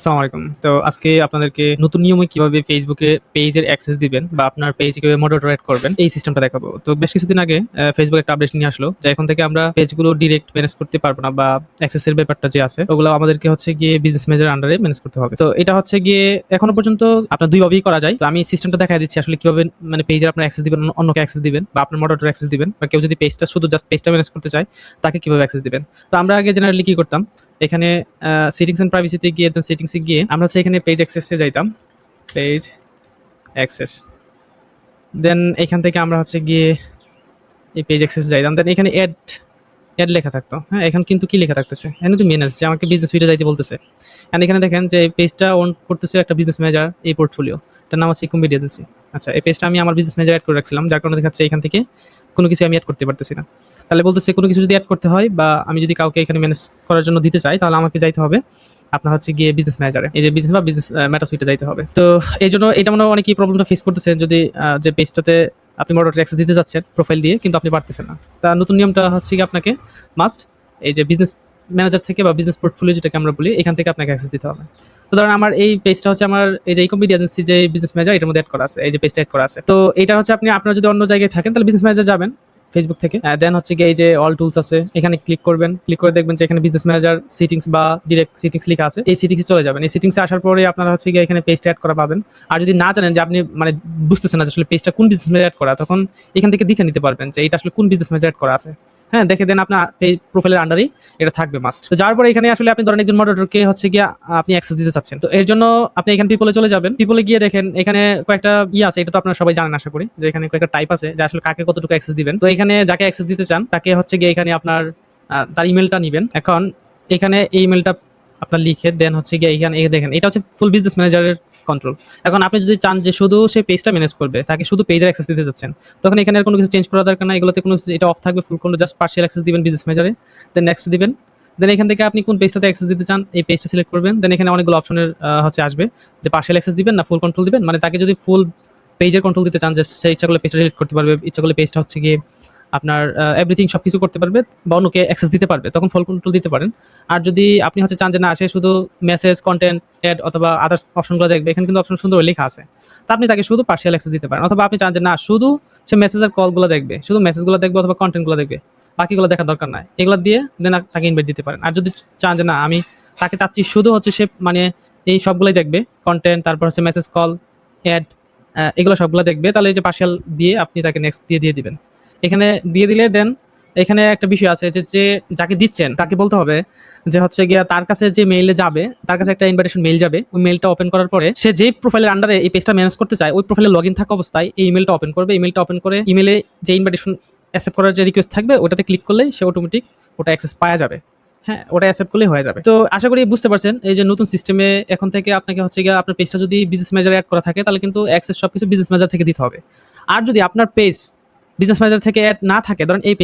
আসসালামু আলাইকুম। তো আজকে আপনাদেরকে নতুন নিয়মে কিভাবে ফেসবুকে পেজের অ্যাক্সেস দিবেন বা আপনার পেজে কিভাবে মডারেটর এড করবেন এই সিস্টেমটা দেখাবো। তো বেশ কিছুদিন আগে ফেসবুক একটা আপডেট নিয়ে আসলো যে এখন থেকে আমরা পেজগুলো ডিরেক্ট ম্যানেজ করতে পারবো না বা অ্যাক্সেসের ব্যাপারটা যে আছে ওগুলো আমাদেরকে হচ্ছে গিয়ে বিজনেস ম্যানেজার আন্ডারে ম্যানেজ করতে হবে। তো এটা হচ্ছে গিয়ে এখনো পর্যন্ত আপনার দুই ভাবেই করা যায়। তো আমি সিস্টেমটা দেখাই দিচ্ছি আসলে কিভাবে মানে পেজের আপনার অ্যাক্সেস দিবেন, অন্যকে অ্যাক্সেস দিবেন বা আপনার মডারেটর অ্যাক্সেস দিবেন বা কেউ যদি পেজটা শুধু জাস্ট পেজটা ম্যানেজ করতে চায় তাকে কিভাবে অ্যাক্সেস দিবেন। তো আমরা আগে জেনারেলি কি করতাম, এখানে সেটিংস এন্ড প্রাইভেসিতে গিয়ে সেটিংসে গিয়ে আমরা হচ্ছে এখানে পেজ অ্যাক্সেসে যাইতাম, পেজ অ্যাক্সেস। দেন এখান থেকে আমরা হচ্ছে গিয়ে এই পেজ অ্যাক্সেস যাইতাম। দেন এখানে অ্যাড অ্যাড লেখা থাকতো। হ্যাঁ, এখন কিন্তু কি লেখা থাকতেছে, এখানে তো ম্যানেজ যে আমাকে বিজনেস ভিডিও যাইতে বলতেছে। এন্ড এখানে দেখেন যে এই পেজটা অন করতেছে একটা বিজনেস ম্যানেজার এই পোর্টফোলিও, এটার নাম হচ্ছে কম্বিডি এজেন্সি। আচ্ছা, এই পেজটা আমি আমার বিজনেস ম্যানেজার অ্যাড করে রাখছিলাম, যার কারণে দেখাচ্ছে এখান থেকে কোনো কিছু আমি অ্যাড করতে পারতেছি না। তাহলে বলতেছে কোনো কিছু যদি অ্যাড করতে হয় বা আমি যদি কাউকে এখানে ম্যানেজ করার জন্য দিতে চাই তাহলে আমাকে যাইতে হবে আপনার হচ্ছে গিয়ে বিজনেস ম্যানেজারে, এই যে বিজনেস বা বিজনেস ম্যাটার সুইটে যাইতে হবে। তো এই জন্য এটা মনে হয় অনেকেই প্রবলেমটা ফেস করতেছেন যদি যে পেজটাতে আপনি মডারেটর অ্যাক্সেস দিতে যাচ্ছেন প্রোফাইল দিয়ে কিন্তু আপনি পারতেছেন না। তা নতুন নিয়মটা হচ্ছে কি আপনাকে মাস্ট এই যে বিজনেস ম্যানেজার থেকে বা বিজনেস পোর্টফোলিও যেটাকে আমরা বলি এখান থেকে আপনাকে অ্যাক্সেস দিতে হবে। তো ধরেন আমার এই পেজটা হচ্ছে আমার এই যে কম্পিউটার এজেন্সি যে বিজনেস ম্যানেজার এটার মধ্যে অ্যাড করা আছে, এই যে পেজটা অ্যাড করা আছে। তো এটা হচ্ছে আপনি আপনার যদি অন্য জায়গায় থাকেন তাহলে বিজনেস ম্যানেজার যাবেন ফেসবুক থেকে, দেন হচ্ছে গিয়ে এই যে অল টুলস আছে এখানে ক্লিক করবেন, ক্লিক করে দেখবেন যে এখানে বিজনেস ম্যানেজার সিটিংস বা ডিরেক্ট সিটিংস লেখা আছে, এই সিটিংসে চলে যাবেন। এই সিটিংসে আসার পরে আপনারা হচ্ছে গিয়ে এখানে পেজটা অ্যাড করা পাবেন। আর যদি না জানেন যে আপনি মানে বুঝতেছেন না যে আসলে পেজটা কোন বিজনেস ম্যানেজার অ্যাড করা, তখন এখান থেকে দেখে নিতে পারবেন যে এটা আসলে কোন বিজনেস ম্যানেজার অ্যাড করা আছে। হ্যাঁ, দেখে দেন আপনার এই প্রোফাইলের আন্ডারেই এটা থাকবে মাস্ট। তো যার পরে এখানে আসলে আপনি ধরেন একজন মডারেটরকে হচ্ছে গিয়ে আপনি অ্যাক্সেস দিতে চাচ্ছেন, তো এর জন্য আপনি এখানে পিপলে চলে যাবেন। পিপলে গিয়ে দেখেন এখানে কয়েকটা আছে, এটা তো আপনারা সবাই জানেন আশা করি, যে এখানে কয়েকটা টাইপ আছে যে আসলে কাকে কতটুকু অ্যাক্সেস দিবেন। তো এখানে যাকে অ্যাক্সেস দিতে চান তাকে হচ্ছে গিয়ে এখানে আপনার তার ইমেলটা নিবেন। এখন এখানে এই ইমেলটা আপনার লিখে দেন হচ্ছে গিয়ে এখানে দেখেন এটা হচ্ছে ফুল বিজনেস ম্যানেজারের কন্ট্রোল। এখন আপনি যদি চান যে শুধু সে পেজটা ম্যানেজ করবে, তাকে শুধু পেজের অ্যাক্সেস দিতে যাচ্ছেন, তখন এখানে আর কোনো কিছু চেঞ্জ করা দরকার না, এগুলোতে কোনো এটা অফ থাকবে, ফুল কোনো জাস্ট পার্সিয়াল অ্যাক্সেস দিবেন বিজনেস ম্যানেজারে, দেন নেক্সট দিবেন। দেন এখান থেকে আপনি কোন পেজটাতে অ্যাক্সেস দিতে চান এই পেজটা সিলেক্ট করবেন। দেন এখানে অনেকগুলো অপশনের হচ্ছে আসবে যে পার্সিয়াল অ্যাক্সেস দিবেন না ফুল কন্ট্রোল দিবেন, মানে তাকে যদি ফুল পেজের কন্ট্রোল দিতে চান যে সে ইচ্ছা করলে পেজটা ডিলিট করতে পারবে, ইচ্ছা করলে পেজটা হচ্ছে গিয়ে আপনার এভরিথিং সবকিছু করতে পারবে বা অন্যকে অ্যাক্সেস দিতে পারবে, তখন ফুল কন্ট্রোল দিতে পারেন। আর যদি আপনি হচ্ছে চান যে না সে শুধু মেসেজ কন্টেন্ট অ্যাড অথবা আদার্স অপশনগুলো দেখবে, এখানে কিন্তু অপশন সুন্দর লেখা আছে, তো আপনি তাকে শুধু পার্সিয়াল অ্যাক্সেস দিতে পারেন। অথবা আপনি চান যে না শুধু সে মেসেজের কলগুলো দেখবে, শুধু মেসেজগুলো দেখবে অথবা কন্টেন্টগুলো দেখবে, বাকিগুলো দেখার দরকার নাই, এগুলো দিয়ে দেন তাকে ইনভাইট দিতে পারেন। আর যদি চান যে না আমি তাকে চাচ্ছি শুধু হচ্ছে সে মানে এই সবগুলোই দেখবে, কন্টেন্ট তারপর হচ্ছে মেসেজ কল অ্যাড এগুলো সবগুলো দেখবে, তাহলে এই যে পার্সিয়াল দিয়ে আপনি তাকে নেক্সট দিয়ে দিবেন। এখানে দিয়ে দিলে দেন এখানে একটা বিষয় আছে যে যে যাকে দিচ্ছেন তাকে বলতে হবে যে হচ্ছে গিয়া তার কাছে যে মেইলে যাবে, তার কাছে একটা ইনভাইটেশন মেইল যাবে, ওই মেইলটা ওপেন করার পরে সে যে প্রোফাইলের আন্ডারে এই পেজটা ম্যানেজ করতে চায় ওই প্রোফাইলে লগ ইন থাকা অবস্থায় এই ইমেলটা ওপেন করবে। ইমেলটা ওপেন করে ইমেলে যে ইনভাইটেশন অ্যাকসেপ্ট করার যে রিকোয়েস্ট থাকবে ওটাতে ক্লিক করলেই সে অটোমেটিক ওটা অ্যাক্সেস পাওয়া যাবে। হ্যাঁ, ওটা অ্যাকসেপ্ট করলেই হয়ে যাবে। তো আশা করি বুঝতে পারছেন এই যে নতুন সিস্টেমে এখন থেকে আপনাকে হচ্ছে গিয়ে আপনার পেজটা যদি বিজনেস ম্যানেজার অ্যাড করা থাকে তাহলে কিন্তু অ্যাক্সেস সবকিছু বিজনেস ম্যানেজার থেকে দিতে হবে। আর যদি আপনার পেজ বিজনেস ম্যানেজার থেকে অ্যাড না থাকে, ধরেন এই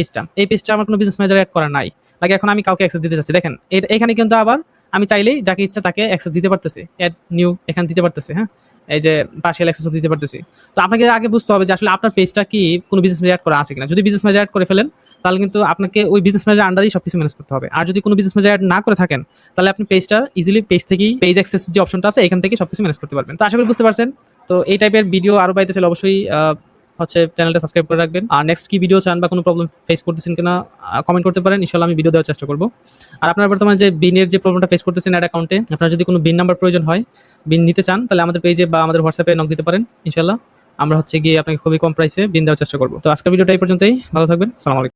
পেজটা আমার কোনো বিজনেস ম্যানেজার অ্যাড করা নাই, লাগে এখন আমি কাউকে অ্যাক্সেস দিতে চাচ্ছি, দেখেন এখানে কিন্তু আবার আমি চাইলেই যাকে ইচ্ছা তাকে অ্যাক্সেস দিতে পারতেছি, অ্যাড নিউ এখানে দিতে পারতেছি। হ্যাঁ, এই যে পার্সিয়াল অ্যাক্সেসও দিতে পারতেছি। তো আপনাকে আগে বুঝতে হবে যে আসলে আপনার পেজটা কি কোনো বিজনেস ম্যানেজার অ্যাড করা আছে কিনা। যদি বিজনেস ম্যানেজার অ্যাড করে ফেলেন তাহলে কিন্তু আপনাকে ওই বিজনেস ম্যানেজার আন্ডারেই সবকিছু ম্যানেজ করতে হবে। আর যদি কোনো বিজনেস ম্যানেজার অ্যাড না করে থাকেন তাহলে আপনি পেজটা ইজিলি পেজ থেকেই পেজ অ্যাক্সেস যে অপশনটা আছে এখান থেকে সবকিছু ম্যানেজ করতে পারবেন। তো আশা করি বুঝতে পারছেন। তো এই টাইপের ভিডিও আরো পাইতে চাইলে অবশ্যই হচ্ছে চ্যানেলটা সাবস্ক্রাইব করে রাখবেন। আর নেক্সট কি ভিডিও চান বা কোনো প্রবলেম ফেস করতেছেন কিনা কমেন্ট করতে পারেন, ইনশাআল্লাহ আমি ভিডিও দেওয়ার চেষ্টা করব। আর আপনারা বর্তমানে যে বিনের যে প্রবলেমটা ফেস করতেছেন অ্যাড অ্যাকাউন্টে, আপনারা যদি কোনো বিন নাম্বার প্রয়োজন হয়, বিন নিতে চান তাহলে আমাদের পেজে বা আমাদের হোয়াটসঅ্যাপে নক দিতে পারেন, ইনশাআল্লাহ আমরা হচ্ছে গিয়ে আপনাকে খুবই কম প্রাইসে বিন দেওয়ার চেষ্টা করব। তো আজকের ভিডিওটা এই পর্যন্তই, ভালো থাকবেন, আসসালামু আলাইকুম।